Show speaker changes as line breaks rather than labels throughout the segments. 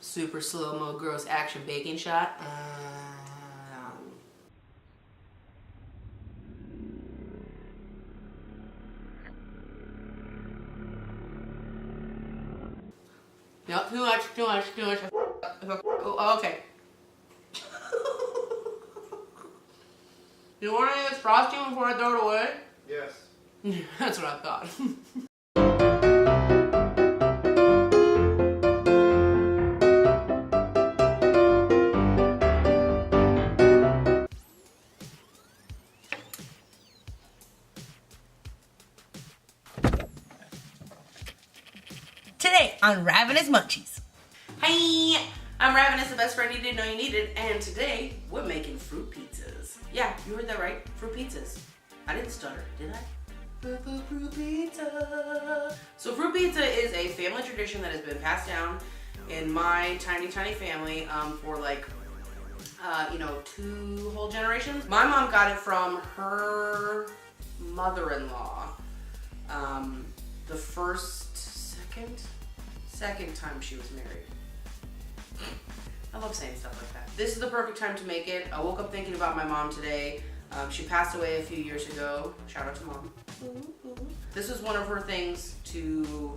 super slow-mo gross action baking shot. Nope, too much. Oh, okay. You want any of this frosting before I throw it away?
Yes.
That's what I thought.
Today on Ravenous Munchies.
Hi, I'm Ravenous, the best friend you didn't know you needed, and today we're making fruit pizzas. Yeah, you heard that right, fruit pizzas. I didn't stutter, did I? Fruit pizza. So fruit pizza is a family tradition that has been passed down in my tiny family for like, 2 whole generations. My mom got it from her mother-in-law the second time she was married. I love saying stuff like that. This is the perfect time to make it. I woke up thinking about my mom today. She passed away a few years ago. Shout out to mom. This was one of her things to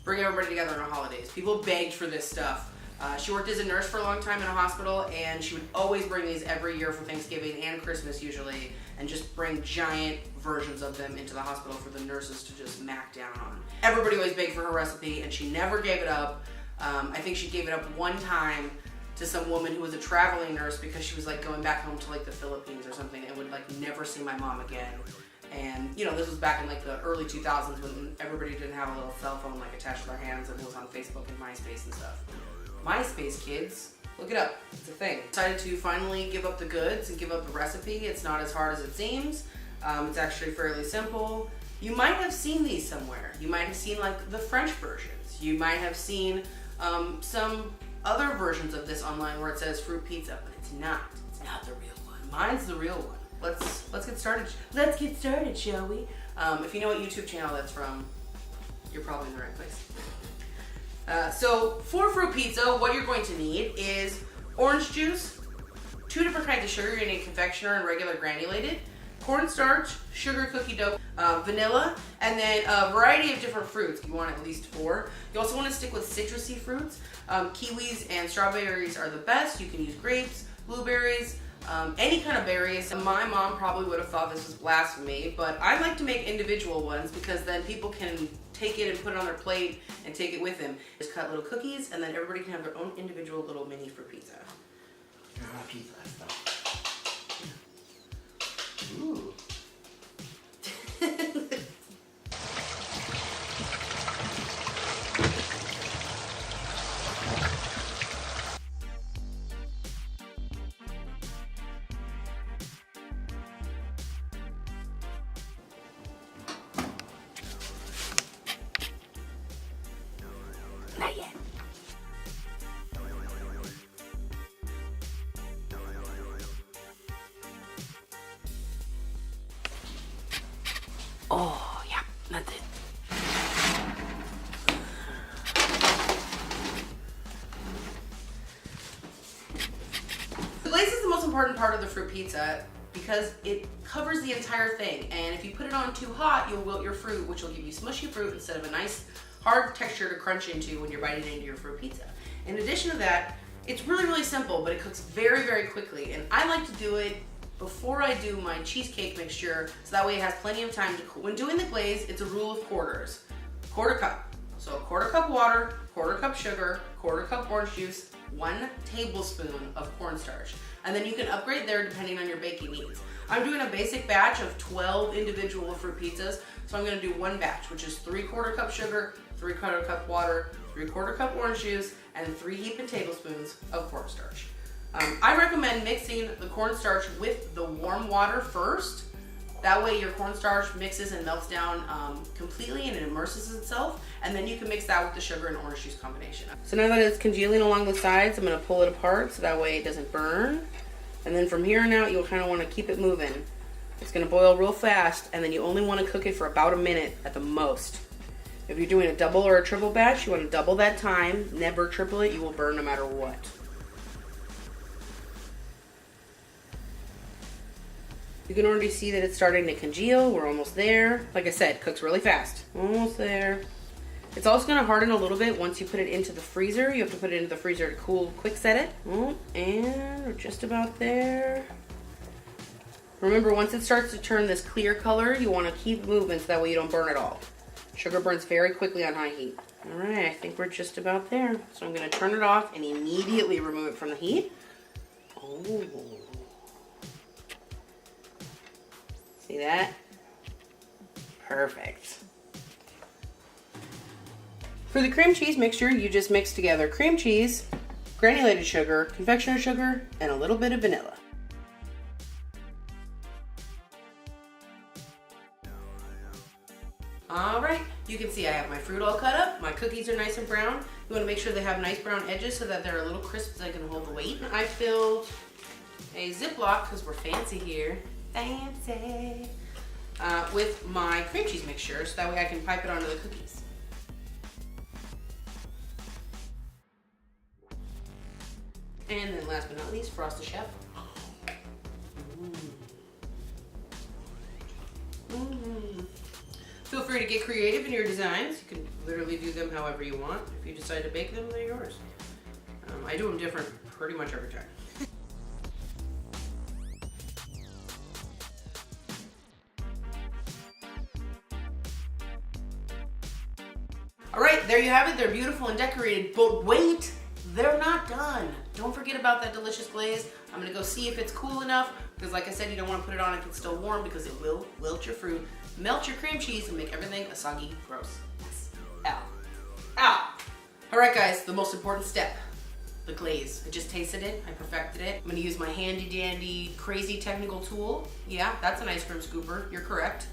bring everybody together on the holidays. People begged for this stuff. She worked as a nurse for a long time in a hospital, and she would always bring these every year for Thanksgiving and Christmas usually, and just bring giant versions of them into the hospital for the nurses to just mac down on. Everybody always begged for her recipe, and she never gave it up. I think she gave it up one time to some woman who was a traveling nurse because she was like going back home to like the Philippines or something and would like never see my mom again. And this was back in like the early 2000s when everybody didn't have a little cell phone like attached to their hands and it was on Facebook and MySpace and stuff. MySpace, kids, look it up, it's a thing. Decided to finally give up the goods and give up the recipe. It's not as hard as it seems. It's actually fairly simple. You might have seen these somewhere. You might have seen like the French versions. You might have seen some other versions of this online where it says fruit pizza, but it's not. It's not the real one. Mine's the real one. Let's get started. Let's get started, shall we? If you know what YouTube channel that's from, you're probably in the right place. So for fruit pizza, what you're going to need is orange juice, 2 different kinds of sugar. You're gonna need confectioner and regular granulated, cornstarch, sugar cookie dough, vanilla, and then a variety of different fruits. You want at least 4. You also want to stick with citrusy fruits. Kiwis and strawberries are the best. You can use grapes, blueberries, any kind of berries. My mom probably would have thought this was blasphemy, but I like to make individual ones because then people can take it and put it on their plate and take it with them. Just cut little cookies and then everybody can have their own individual little mini fruit pizza.
Pizza stuff.
Ooh. Not yet. Oh, yeah, that's it. The glaze is the most important part of the fruit pizza because it covers the entire thing. And if you put it on too hot, you'll wilt your fruit, which will give you smushy fruit instead of a nice hard texture to crunch into when you're biting into your fruit pizza. In addition to that, it's really simple, but it cooks very quickly. And I like to do it before I do my cheesecake mixture, so that way it has plenty of time to cool. When doing the glaze, it's a rule of quarters. 1/4 cup. So 1/4 cup water, 1/4 cup sugar, 1/4 cup orange juice, 1 tablespoon of cornstarch. And then you can upgrade there depending on your baking needs. I'm doing a basic batch of 12 individual fruit pizzas, so I'm gonna do 1 batch, which is 3/4 cup sugar, 3/4 cup water, 3/4 cup orange juice, and 3 heaping tablespoons of cornstarch. I recommend mixing the cornstarch with the warm water first. That way your cornstarch mixes and melts down completely and it immerses itself. And then you can mix that with the sugar and orange juice combination. So now that it's congealing along the sides, I'm gonna pull it apart so that way it doesn't burn. And then from here on out, you'll kind of wanna keep it moving. It's gonna boil real fast and then you only wanna cook it for about a minute at the most. If you're doing a double or a triple batch, you want to double that time. Never triple it. You will burn no matter what. You can already see that it's starting to congeal. We're almost there. Like I said, cooks really fast. Almost there. It's also going to harden a little bit once you put it into the freezer. You have to put it into the freezer to cool, quick set it. Oh, and we're just about there. Remember, once it starts to turn this clear color, you want to keep moving so that way you don't burn it all. Sugar burns very quickly on high heat. All right, I think we're just about there. So I'm going to turn it off and immediately remove it from the heat. Oh. See that? Perfect. For the cream cheese mixture, you just mix together cream cheese, granulated sugar, confectioner's sugar, and a little bit of vanilla. Alright, you can see I have my fruit all cut up. My cookies are nice and brown. You want to make sure they have nice brown edges so that they're a little crisp so they can hold the weight. I filled a Ziploc, because we're fancy here, fancy, with my cream cheese mixture so that way I can pipe it onto the cookies. And then last but not least, Frost the Chef. Feel free to get creative in your designs. You can literally do them however you want. If you decide to bake them, they're yours. I do them different pretty much every time. All right, there you have it. They're beautiful and decorated, but wait, they're not done. Don't forget about that delicious glaze. I'm gonna go see if it's cool enough, because like I said, you don't wanna put it on if it's still warm because it will wilt your fruit, melt your cream cheese, and make everything a soggy, gross mess. Ow. Ow. All right, guys, the most important step, the glaze. I just tasted it, I perfected it. I'm gonna use my handy dandy, crazy technical tool. Yeah, that's an ice cream scooper, you're correct.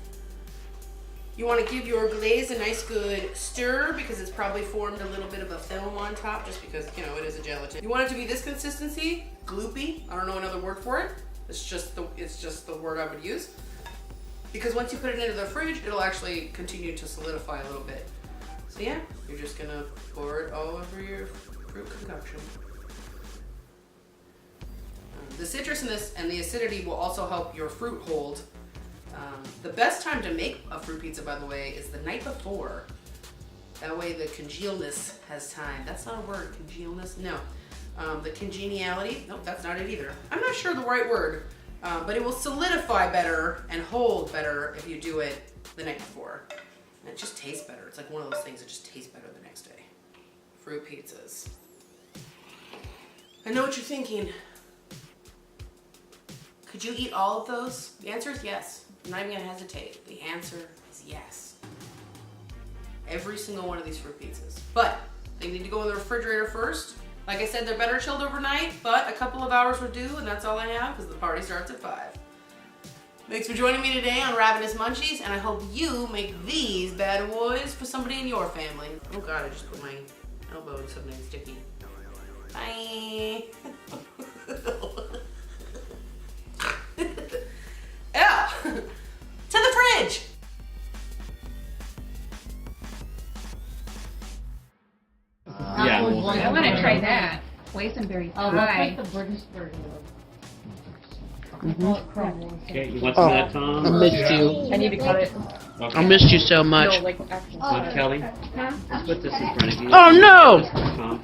You want to give your glaze a nice good stir because it's probably formed a little bit of a film on top just because, you know, it is a gelatin. You want it to be this consistency, gloopy. I don't know another word for it. It's just the word I would use. Because once you put it into the fridge, it'll actually continue to solidify a little bit. So yeah, you're just gonna pour it all over your fruit concoction. The citrus in this and the acidity will also help your fruit hold. The best time to make a fruit pizza, by the way, is the night before. That way the congealness has time. That's not a word, congealness? No. The congeniality, nope, that's not it either. I'm not sure the right word, but it will solidify better and hold better if you do it the night before. And it just tastes better. It's like one of those things that just tastes better the next day. Fruit pizzas. I know what you're thinking. Could you eat all of those? The answer is yes. I'm not even gonna hesitate. The answer is yes. Every single one of these fruit pizzas. But they need to go in the refrigerator first. Like I said, they're better chilled overnight, but a couple of hours will do, and that's all I have because the party starts at 5. Thanks for joining me today on Ravenous Munchies, and I hope you make these bad boys for somebody in your family. Oh God, I just put my elbow in something sticky. Bye. Yeah. To the fridge.
Yeah, I want to try that. Boysenberry pie.
That's like the British version
Okay, you want some of that, Tom?
I missed you.
I need to cut it.
I missed you so much.
No, like actually.
Look, Kelly, let's put this in front of you.
Oh no!
Tom.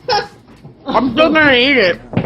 I'm still gonna eat it.